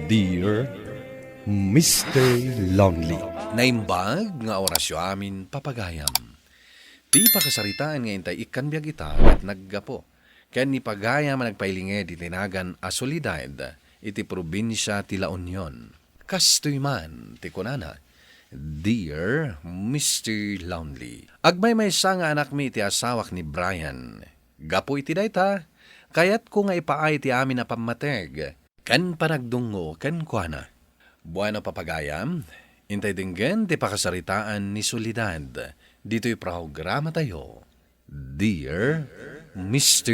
Dear Mr. Lonely. Naimbag nga orasyo amin papagayam. Di pakasaritaan nga intay ikan biyag ita at naggapo. Ken ni pagayam nagpailinge di tinagan a Soledad iti probinsya ti La Union. Kastoy man ti kunana. Dear Mr. Lonely. Agmay-maysa nga anak mi iti asawak ni Brian. Gapo iti dayta, kayat ko nga ipaay ti amin na pamateg. Ken panagdungo ken kuana. Bueno papagayam, intay dinggen ti pakasaritaan ni Soledad. Dito'y programa tayo. Dear Mr.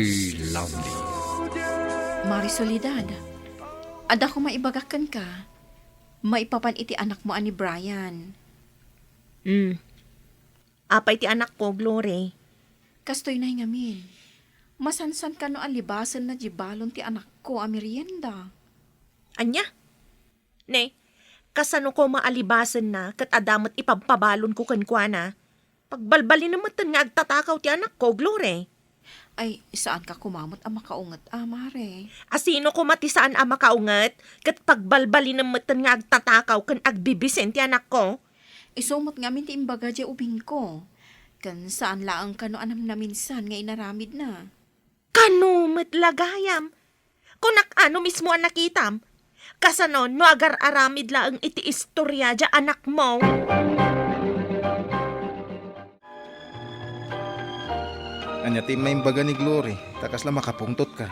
Lonely. Mari Soledad, ada ko maibagakan ka. Maipapan iti anak mo ani Brian. Apay ti anak ko, Glory. Kastoy na ngamin. Masansan ka no alibasan na jibalon ti anak ko a merienda. Anya? Ne, kasano ko maalibasan na kat adamat ipagpabalon ko kankwana. Pagbalbalin naman nga agtatakaw ti anak ko, Glory. Ay, saan ka kumamot ang makaungat, mare? Asino ko matisaan ang makaungat kat pagbalbalin naman nga agtatakaw kan agbibisen ti anak ko. Isumot ngamin ti imbaga di ubing ko. Kan saan laang ka no anam na minsan nga inaramid na. Kanumet lagayam. Kunak ano mismo ang nakitam. Kasano no agar aramid laang iti istorya dya anak mo. Anya ti may baga ni Glory, takas lang makapungtot ka.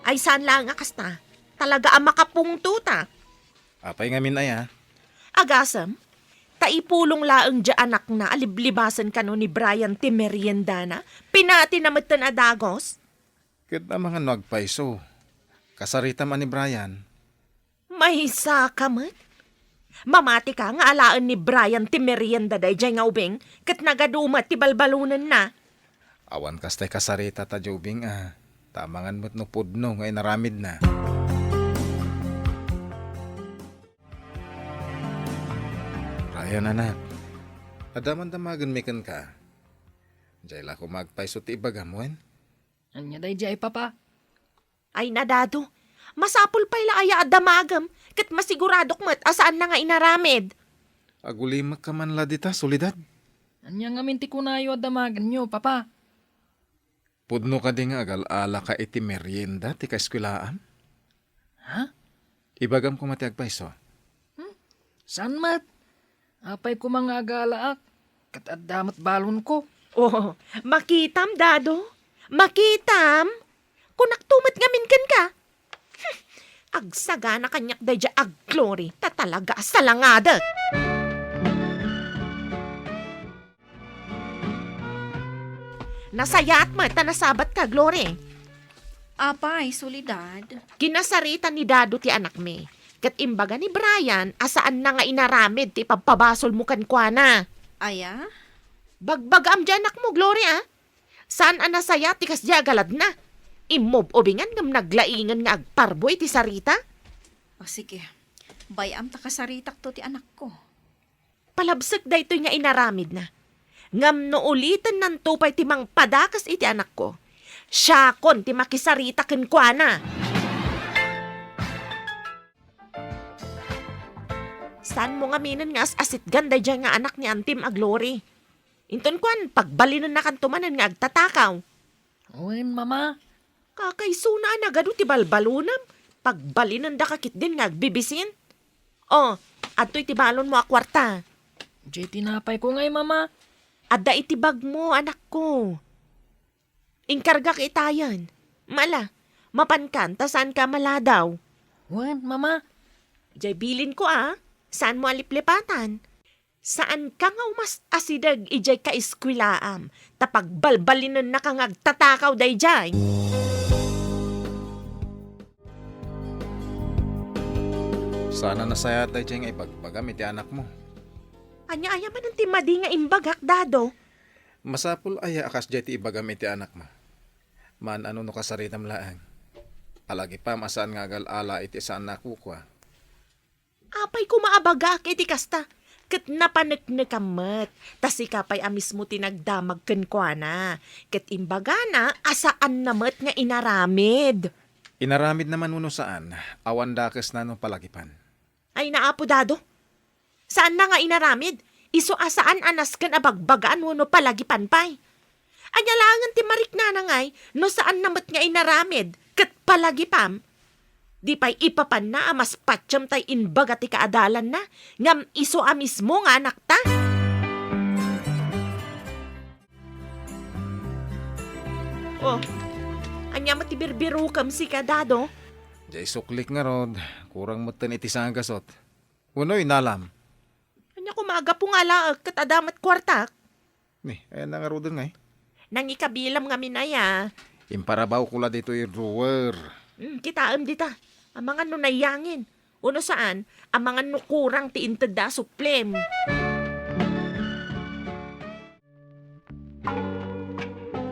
Ay saan lang akasta. Talaga ang makapungtuta. Apay ngamin ay ha. Agasam, taipulong laang dya anak na aliblibasan ka no ni Brian ti meriendana. Pinati na matan adagos. Kat na mga nagpaiso. Kasarita man ni Brian. May sakamat. Mamati ka nga alaan ni Brian ti merienda day dyan nga ubing kat nagadumat ti balbalunan na. Awan kastay kasarita ta Jobing ah. Tamangan mo't no pudno ngay naramid na. Ryan anak. Adaman damagan mekan ka. Diyay la ko magpaiso ti ibagamuan. Anya day jay papa. Ay nadado. Masapul pa'y laaya adamagam kat masiguradok mat asaan na nga inaramid. Agulimak ka man la dita, Soledad. Anya nga minti kunayo damagan nyo, papa. Pudno ka di nga agal-ala ka iti merienda ti kaeskwilaan. Ha? Ibagam ko mati agpaiso. San mat? Apay ko mga agalaak. Kat addamat balon ko. Oh, makitam dado. Makitam. Kunak tumat ngamin kan ka. Agsaga na kanyak dadya Glory. Tatalaga salangada. Nasayat mo, tanasabat ka, Glory. Apay, Soledad. Kinasarita ni Dado ti anak me. Kat imbaga ni Brian, asaan na nga inaramid ti pagpabasol mo kankwana. Aya? Bagbagam dyan anak mo, Glory ah. Saan ang nasayat ti kasya galad na? Imob obingan ngam naglaingan nga agparboy ti sarita? O sige, bayam ta kasaritak to ti anak ko. Palabsak da ito nga inaramid na. Ngam no ulitan ng tupay ti mang padakas iti anak ko. Syakon ti makisarita kenkwana. Saan mo nga minan nga asit ganda dyan nga anak ni Antim a Glory? Inton kwan, pagbalinan na kantumanan nga agtatakaw. Uwin, mama. Kakaisuna na gado ti balbalunam. Pagbalinan da kakit din nga agbibisin. Oh, adto'y ti balon mo a kwarta. Jay tinapay ko ngay, mama. Adda itibag mo, anak ko. Inkarga itayan. Mala, mapankan, ta saan ka maladaw? Uwin, mama. Jay bilin ko ah, saan mo aliplipatan? Saan ka nga umas asidag ijay ka iskwilaam, tapag balbalinan na kang agtatakaw day jay? Sana nasaya tayo dyan nga ipagbagam iti anak mo. Anya-aya man ang timadi nga imbagak, Dado. Masapul aya akas dyan ti ibagam iti anak mo. Man ano no kasaritam laang. Alagi pa masaan nga agal-ala iti saan nakukwa. Apay ko maabagak iti kasta. Kat napanagnakamat. Tas ikapay amis mo tinagdamag kenkwana. Kat imbaga na asaan namat nga inaramid. Inaramid naman uno saan, awan dakes na no palagipan. Ay naapo dado. Saan na nga inaramid? Iso asaan anas kan abagbagaan mo no palagi panpay. Anya langan ti marik na ngay, no saan namat nga inaramid, kat palagi pam. Di pa'y ipapan na amas patsyam tay inbaga ti kaadalan na, ngam iso a mismo nga anak ta. Oh, anya matibirbiru kam si kadado. Jay suklik nga rod, kurang mutan iti sang gasot. Unoy nalam. Anya kumaga po nga laag kat adamat kwartak. Ni, ayan na nga rodon nga eh. Nang ikabilam nga minaya. Imparabaw ko la dito yung drawer. Kitaam dita. Ang mga nunayangin. Uno saan, ang mga nukurang ti intada suplem.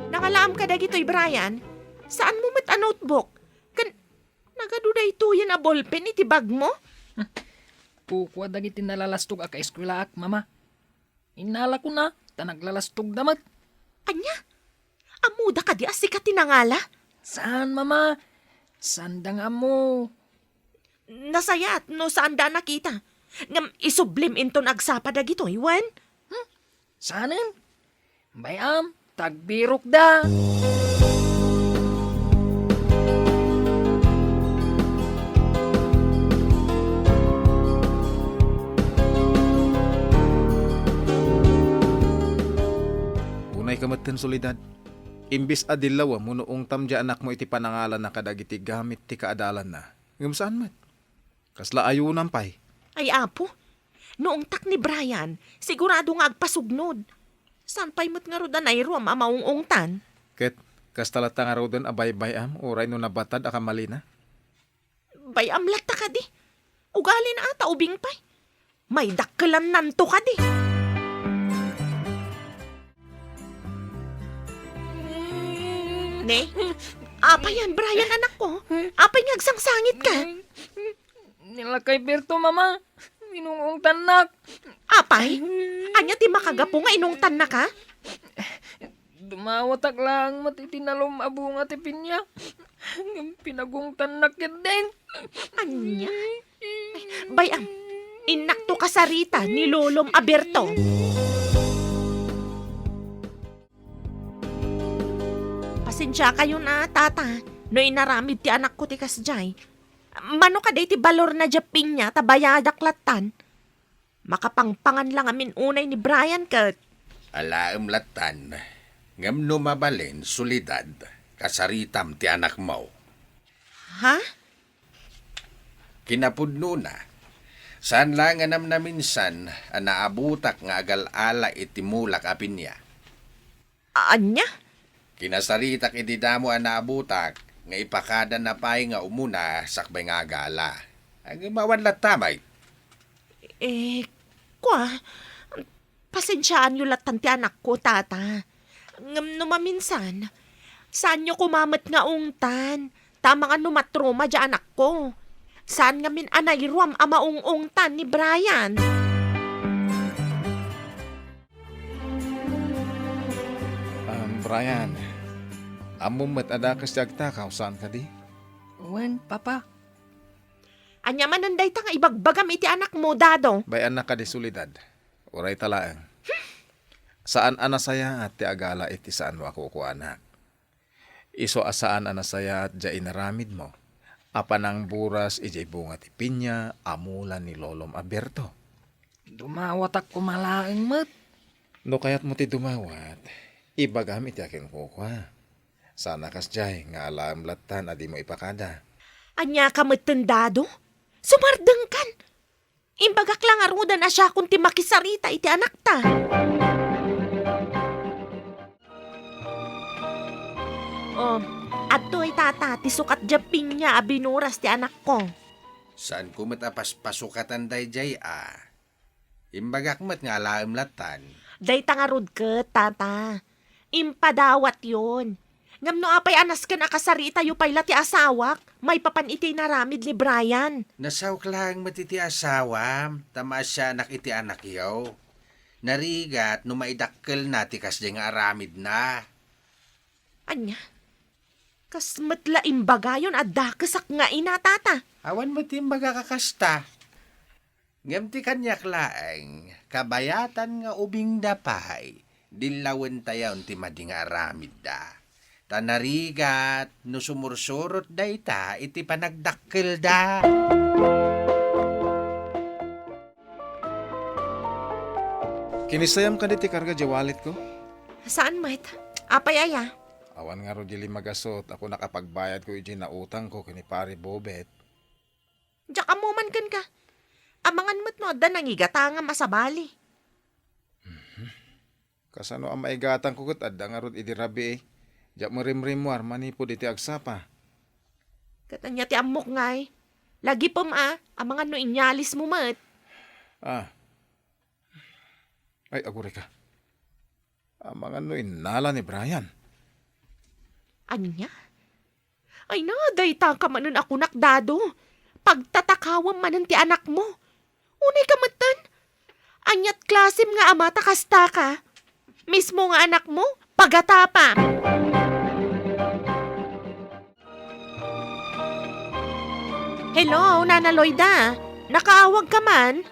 Nakalaam ka dagitoy, Brian. Saan mo mat a notebook? Nagaduday to yan a ballpen iti bag mo? Pukwa dagiti nalalastog a kaeskwela ak, mama. Inala ko na, ta naglalastog damat. Anya? Amuda ka di asika tinangala? Saan, mama? Sandang amo. Nasayat no saan da nakita. Ngam isublim inton agsapa dagito, iwan? Saanin? Bayam, tagbirok da. Unay kamaten solidad. Imbis adilawa mo noong tamdya anak mo iti panangalan na kadagiti gamit ti kaadalan na. Ngam saan mat? Kasla ayunan pay. Ay apo, noong tak ni Brian, sigurado nga agpasugnod. Saan pa'y mat nga rodan ay ruam amaungungtan? Ket, kastalata nga rodon abay-bay am, oray no nabatad akamali na. Bay amlat ta ka di. Ugali na ata ubing pa'y. May dakkelan nanto ka di. Ne? Apa yan, Brian, anak ko? Apa yung agsangsangit ka? Nilakay Berto, mama. Inungong tanak. Apay? Anya ti makagapo nga inungtan na ka? Dumawatak lang matitinalom abunga ti pinya. Pinagong tanak yan din. Anya? Bayam, inakto ka sa Rita ni Lolom Aberto. Pasensya kayo na, tata. No inaramid ti anak ko ti kasjay. Mano ka day ti balor na japing niya, tabayadak latan. Makapangpangan lang amin unay ni Brian kat. Alaem latan, ngam no mabalin, solidad, kasaritam ti anak mo. Ha? Kinapudno na, saan lang anam na minsan, naabutak nga agal-ala itimulak apin niya. Anya? Kinasaritak iti damo naabutak, nga ipakada na pay nga umuna sakbay nga agala. Ang mawanlat tamay. Pasensyaan yung latan ti anak ko, tata. Ngam numaminsan, saan nyo kumamat nga ungtan? Tama nga numatroma dya anak ko. Saan nga min anayruam ama ungtan ni Brian? Brian, amom mat adakas jagtakaw saan ka di? Wen, papa. Anya mananday ta nga ibagbagam iti anak mo, dado. Bayan na ka di solidad. Oray talaang. Saan anasaya at ti agala iti saan mo ako ko anak. Iso asaan anasaya at dya inaramid mo. Apanang buras ijay bunga ti pinya, amulan ni Lolom Aberto. Dumawatak kumalaing mat. No kayat mo ti dumawat, ibagam iti akin kukwa. Sana kas jay nga alam latan adi mo ipakada. Anya ka matendado? Sumardeng kan. Imbagak lang aruda na siya kung ti makisarita iti anak ta. Oh, ato'y tata, ti sukat japing niya abinuras ti anak ko. Saan ko matapas pasukatan day jay Imbagak mat nga alaem latan. Day tangarod ka, tata. Impadawat yon. Ngam no apay anas ka nakasarita yu payla ti asawak, may papan iti naramid ni Brian. Nasawk lang matiti asawa, tama siya anak iti anak yaw. Narigat no maidakkel na ti kasya nga aramid na. Anya? Kas matlaim bagayon at dakasak nga inatata. Awan mo timbaga kakasta. Ngamti kanyak laeng, kabayatan nga ubing dapay, dilawan tayaw ti mading aramid da. Tanarigat, no sumursurot da ita, iti panagdakkel da. Kinisayam ka ti karga di wallet ko. Saan, mate? Apay aya? Awan nga ro dili magasot, ako nakapagbayad ko iji na utang ko kini pare Bobet. Diyak amuman kan ka. Amangan mo't mo, da nangigata nga masabali. Kasano ang maigatang ko kat adda nga ro idi rabi eh. Diyak mo rimrimwar manipod iti agsapa. Katanya ti amok nga eh. Lagi pom amangan no inyalis mo mat. Ah. Ay, agure ka. Amangan no inala ni Brian. Anya? Ay na, dayta ka manon ako nakdado. Pagtatakawam manon ti anak mo. Unay ka matan. Anyat klasim nga ama takasta ka. Mismo nga anak mo, pagatapa. Hello, Nana Loida. Nakaawag ka man?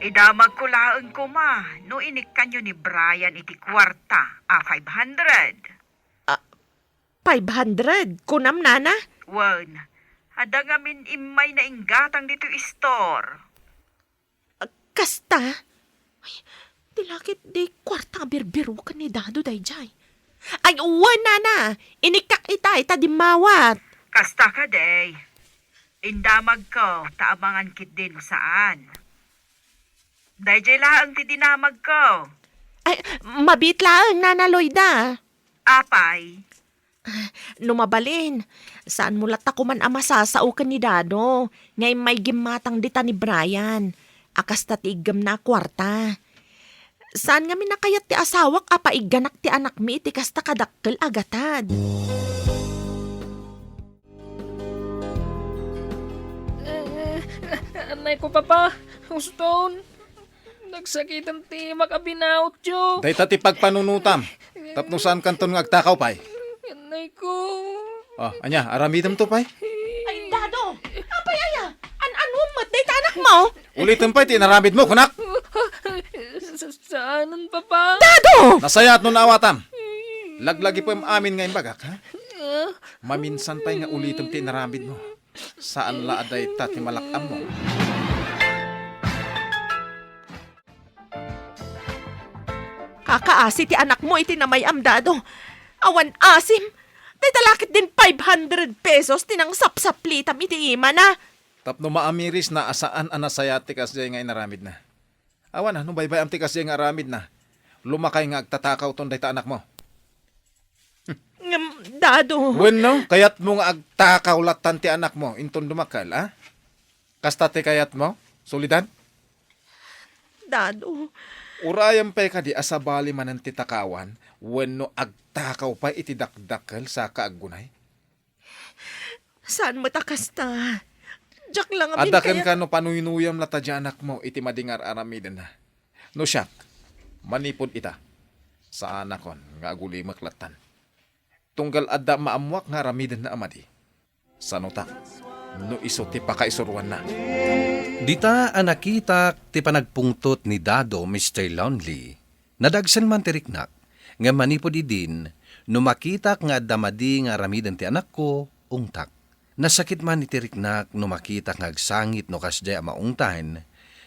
Idamag ko laang ko ma, no inik kanyo ni Brian iti kwarta, 500. 500. Kunam, Nana? Wan, hada ngamin imay na inggatang dito store. Kasta? Ay, dilakit di kwarta birbiru ka ni Dado dayjay. Ay, uwan, Nana. Inikak ita dimawat. Kasta ka day. Indamag ko, taamangan kit din saan. Dayjay laang ti dinamag ko. Ay, mabit lang, Nana Loida. Apay, Numabalin. Saan mo lata ko man amasasao ka ni Dado? Ngay may gimatang dita ni Brian. Akas tatigam na kwarta. Saan nga minakayat ti asawak apaiganak ti anak mi iti kasta kadakkel agatad. Anay ko, papa. Houston. Nagsakitan ti makabinaot yo. Dahita ti pagpanunutam. Tapno saan kanton nga agtakaw pay. Anay ko. Oh, anya, aramidam to pay. Ay, Dado! Apayaya! An-ano matay ta anak mo? Ulitin pay, tinaramid mo, kunak. Saanan, papa? Dado! Nasayat no naawatam. Laglagi po yung amin ngayon bagak, ha? Maminsan pa'y nga ulitin tinaramid mo. Saan la aday ta ti malakam mo? Kakaasi ti anak mo iti namayam, Dado. Awan asim. Tay talakit din 500 pesos tinang sapsaplitam iti ima na. Tapno maamiris na asaan anasayat ti kasjay nga inaramid na. Awan na, no baybay am ti kasjay nga aramid na. Lumakay nga agtatakaw ton dayta anak mo. Dado. Bueno, kayat mo nga agtakaw latan ti anak mo, inton dumakal, ha? Kasta ti kayat mo, solidan? Dado. Urayam pa'y ka di asabali man ang titakawan, wenno agtakaw pa iti dakdakkel sa kaagunay. Saan matakasta? Diyak lang amin Adaken kaya... ka no panuyunuyam lata di anak mo, iti madingar aramidan na. No siya, manipod ita. Sa anakon, nga agulimak latan. Tunggal adda maamwak nga aramidan na amadi. Sanuta, no iso ti pakaisurwan na. Dita anakita ti panagpungtot ni Dado Mr. Lonely. Nadagsan man ti riknak, nga manipod idin, no makita nga damadi nga aramidan ti anak ko, ungtak. Nasakit man iti riknak no makita nga agsangit no kasjay amaungtahan,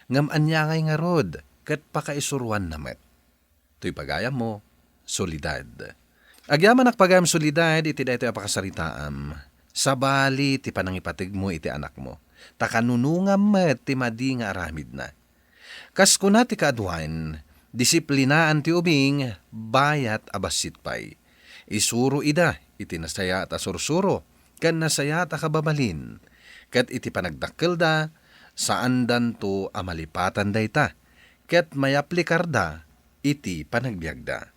ngam anyangay nga rod, kat pakaisurwan namet. To'y pagayam mo, solidad. Agyaman pagayam solidad, iti da ito apakasaritaam. Sabali ti panangipatig mo iti anak mo. Takanunungam met ti madi nga aramid na. Kas kuna ti kaadwan, disiplinaan ti ubing, bayat abasit pay. Isuro ida, iti nasaya at asursuro, kan nasaya at kababalin. Kat iti panagdakkel da, saan dan to amalipatan da ita. Kat mayaplikar da, iti panagbiagda.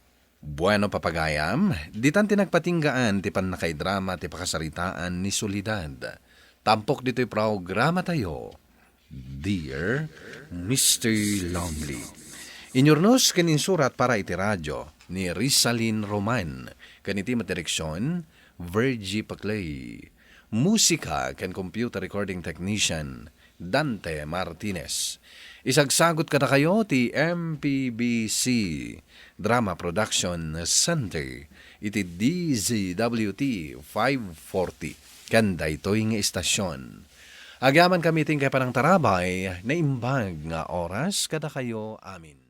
Bueno papagayam, ditan tinagpatinggaan ti panakaidrama ti pakasaritaan ni Solidad. Tampok dito'y programa tayo, Dear Mr. Lonely. Inyornos kaninsurat para iti radyo ni Rizalin Roman. Kaniti matireksyon, Virgie Paclay. Musika ken computer recording technician, Dante Martinez. Isagsagot kada kayo ti MPBC Drama Production Center iti DZWT 540 ken daytoy nga istasyon. Agyaman kami ting kay panang tarabay na imbag nga oras kada kayo amin.